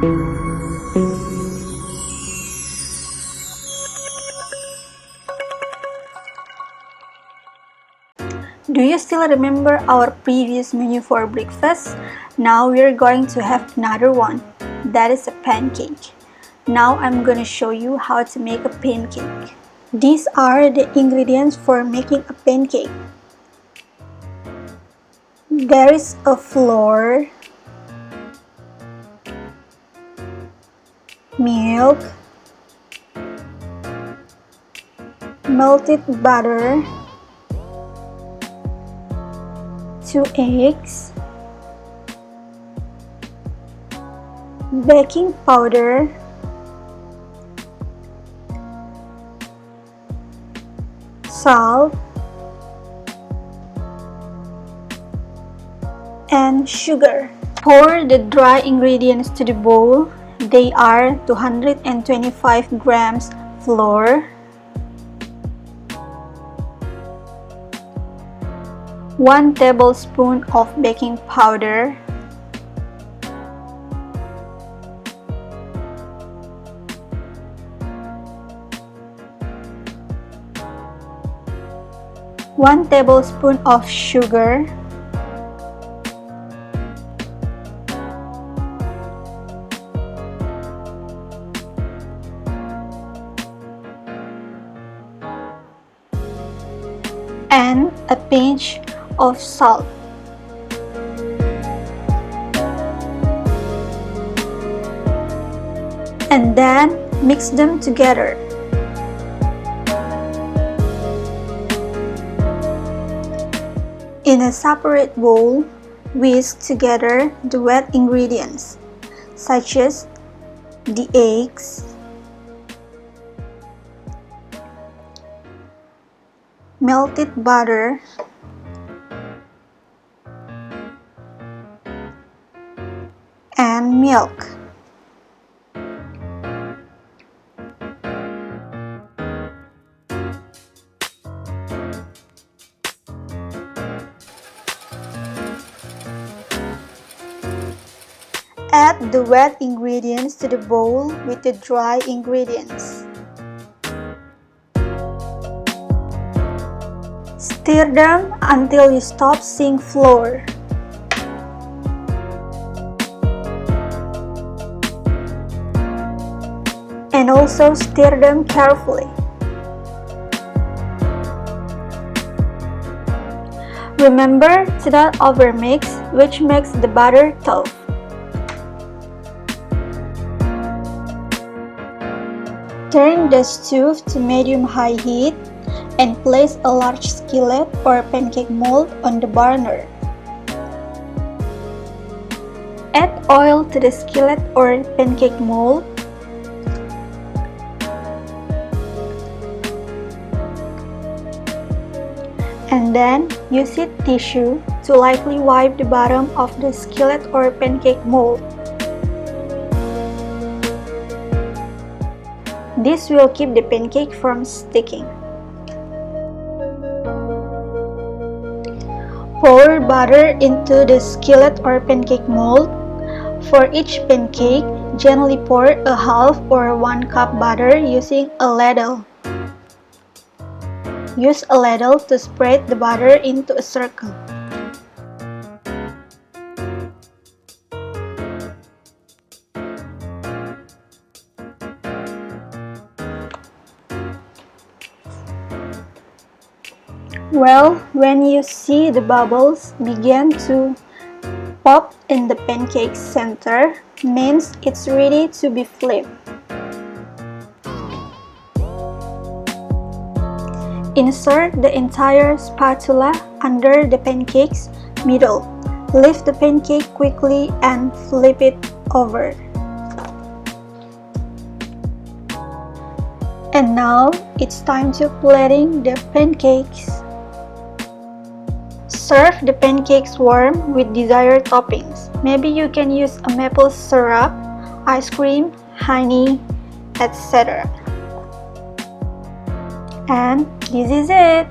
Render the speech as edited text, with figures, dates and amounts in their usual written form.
Do you still remember our previous menu for breakfast? Now we're going to have another one. That is a pancake. Now I'm gonna show you how to make a pancake. These are the ingredients for making a pancake. There is a flour, milk, melted butter, 2 eggs, baking powder, salt, and sugar. Pour the dry ingredients to the bowl. They are 225 grams flour, 1 tablespoon of baking powder, 1 tablespoon of sugar, and a pinch of salt. And then mix them together. In a separate bowl, whisk together the wet ingredients, such as the eggs, melted butter, and milk. Add the wet ingredients to the bowl with the dry ingredients. Stir them until you stop seeing flour. And also stir them carefully. Remember to not overmix, which makes the batter tough. Turn the stove to medium-high heat and place a large skillet or pancake mold on the burner. Add oil to the skillet or pancake mold. And then use a tissue to lightly wipe the bottom of the skillet or pancake mold. This will keep the pancake from sticking. Pour butter into the skillet or pancake mold. For each pancake, gently pour a half or 1 cup butter using a ladle. Use a ladle to spread the butter into a circle. Well, when you see the bubbles begin to pop in the pancake center, means it's ready to be flipped. Insert the entire spatula under the pancake's middle. Lift the pancake quickly and flip it over. And now it's time to plating the pancakes. Serve the pancakes warm with desired toppings. Maybe you can use a maple syrup, ice cream, honey, etc. And this is it!